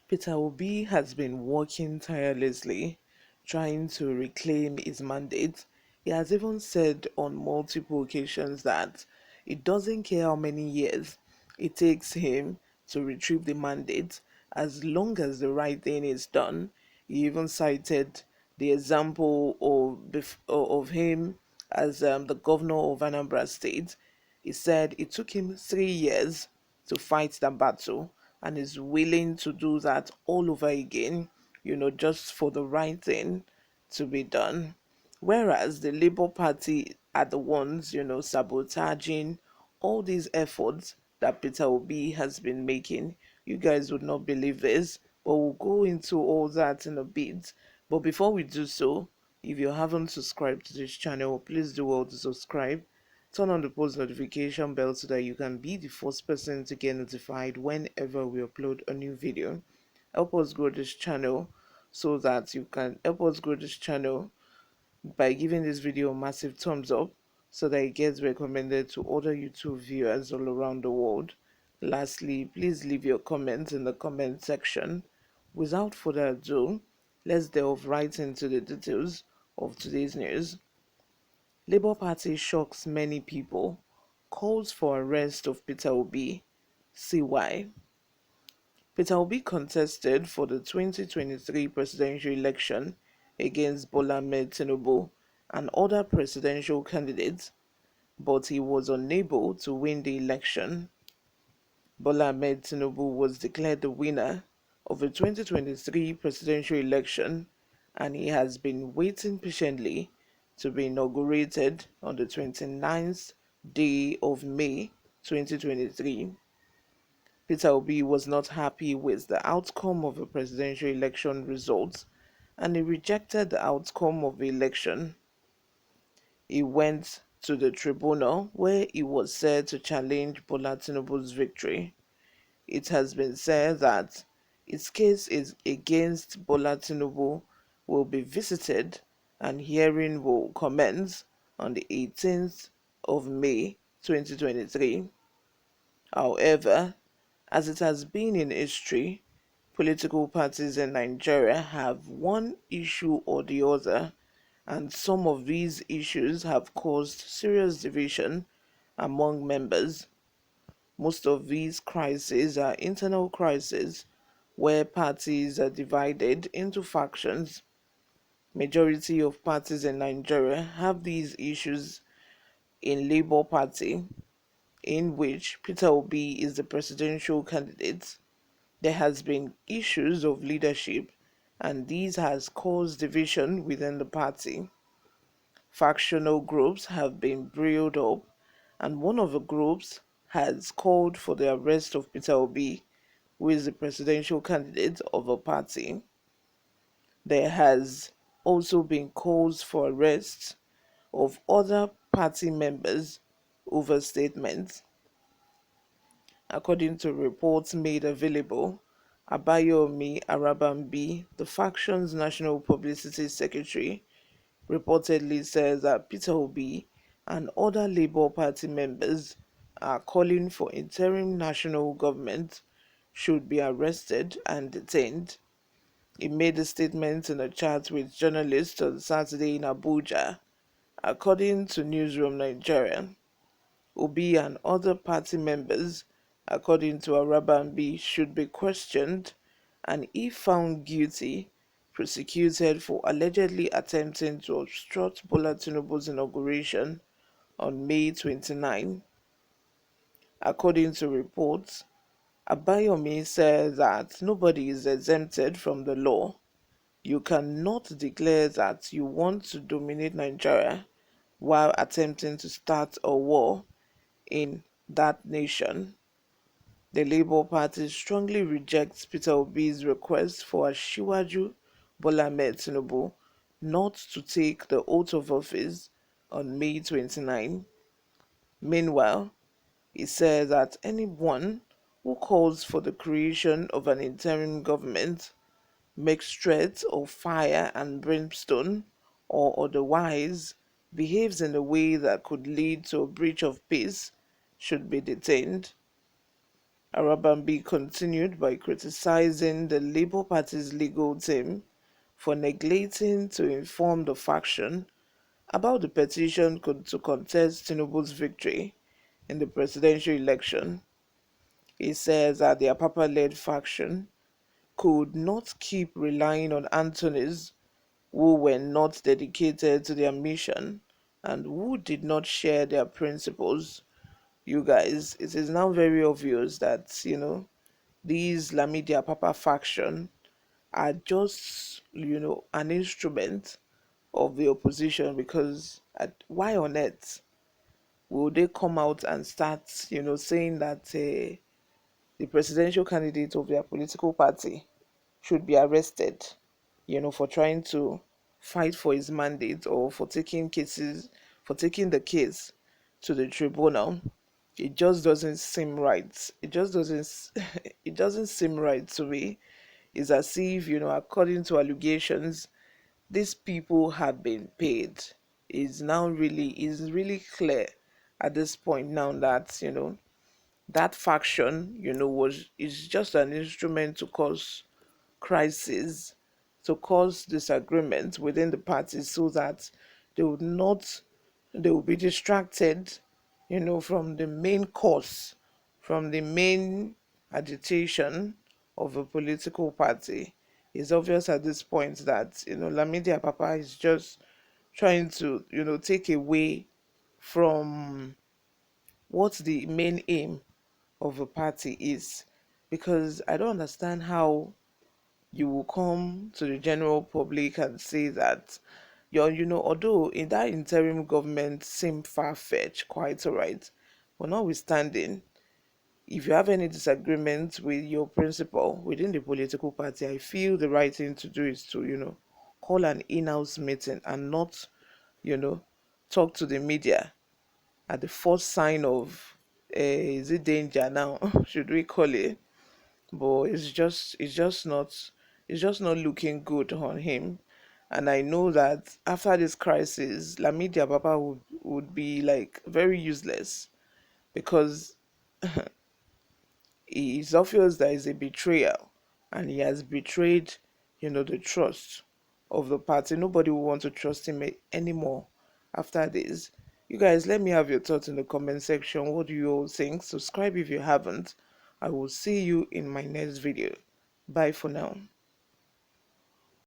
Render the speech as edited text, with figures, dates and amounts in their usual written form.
Peter Obi has been working tirelessly trying to reclaim his mandate. He has even said on multiple occasions that it doesn't care how many years it takes him to retrieve the mandate as long as the right thing is done. He even cited the example of him as the governor of Anambra State. He said it took him 3 years to fight that battle and is willing to do that all over again, just for the right thing to be done. Whereas the Labour Party are the ones, sabotaging all these efforts that Peter Obi has been making. You guys would not believe this, but we'll go into all that in a bit. But before we do so, if you haven't subscribed to this channel, please do well to subscribe. Turn on the post notification bell so that you can be the first person to get notified whenever we upload a new video. Help us grow this channel so that you can help us grow this channel by giving this video a massive thumbs up so that it gets recommended to other YouTube viewers all around the world. Lastly, please leave your comments in the comment section. Without further ado, let's delve right into the details of today's news. Labour Party shocks many people, calls for arrest of Peter Obi. See why. Peter Obi contested for the 2023 presidential election against Bola Ahmed Tinubu and other presidential candidates, but he was unable to win the election. Bola Ahmed Tinubu was declared the winner of the 2023 presidential election, and he has been waiting patiently to be inaugurated on the 29th day of May 2023. Peter Obi was not happy with the outcome of the presidential election results, and he rejected the outcome of the election. He went to the tribunal where he was said to challenge Bola Tinubu's victory. It has been said that its case is against Bola Tinubu will be visited and hearing will commence on the 18th of May 2023. However, as it has been in history, political parties in Nigeria have one issue or the other, and some of these issues have caused serious division among members. Most of these crises are internal crises where parties are divided into factions. Majority of parties in Nigeria have these issues in Labour Party, in which Peter Obi is the presidential candidate. There has been issues of leadership, and these has caused division within the party. Factional groups have been brewed up, and one of the groups has called for the arrest of Peter Obi, who is the presidential candidate of a party. There has also been calls for arrests of other party members over statements. According to reports made available, Abayomi Arabambi, the faction's national publicity secretary, reportedly says that Peter Obi and other Labour Party members are calling for interim national government should be arrested and detained. He made a statement in a chat with journalists on Saturday in Abuja. According to Newsroom Nigeria, Obi and other party members, according to Arabambi, should be questioned and, if found guilty, prosecuted for allegedly attempting to obstruct Bola Tinubu's inauguration on May 29. According to reports, Abayomi said that nobody is exempted from the law. You cannot declare that you want to dominate Nigeria while attempting to start a war in that nation. The Labour Party strongly rejects Peter Obi's request for Asiwaju Bola Ahmed Tinubu not to take the oath of office on May 29. Meanwhile, he said that anyone who calls for the creation of an interim government, makes threats of fire and brimstone, or otherwise behaves in a way that could lead to a breach of peace should be detained. Arabambi continued by criticizing the Labour Party's legal team for neglecting to inform the faction about the petition to contest Tinubu's victory in the presidential election. He says that the Apapa-led faction could not keep relying on Anthony's who were not dedicated to their mission and who did not share their principles. You guys, it is now very obvious that, these Lamidi Apapa faction are just, an instrument of the opposition because why on earth will they come out and start, saying that the presidential candidate of their political party should be arrested, for trying to fight for his mandate or for taking the case to the tribunal. It just doesn't seem right. It just doesn't, it doesn't seem right to me. It's as if, according to allegations, these people have been paid. Is really clear at this point now that, that faction, was is just an instrument to cause crisis, to cause disagreement within the parties so that they would not they will be distracted, from the main cause, from the main agitation of a political party. It's obvious at this point that, Lamidi Papa is just trying to, take away from what the main aim of a party is. Because I don't understand how you will come to the general public and say that although in that interim government seemed far-fetched, quite alright, but notwithstanding, if you have any disagreement with your principal within the political party, I feel the right thing to do is to, call an in-house meeting and not, you know, talk to the media at the first sign of, is it danger now, should we call it? But it's just not looking good on him. And I know that after this crisis, Lamidi Papa would be like very useless because it's obvious there is a betrayal and he has betrayed, the trust of the party. Nobody will want to trust him anymore after this. You guys, let me have your thoughts in the comment section. What do you all think? Subscribe if you haven't. I will see you in my next video. Bye for now.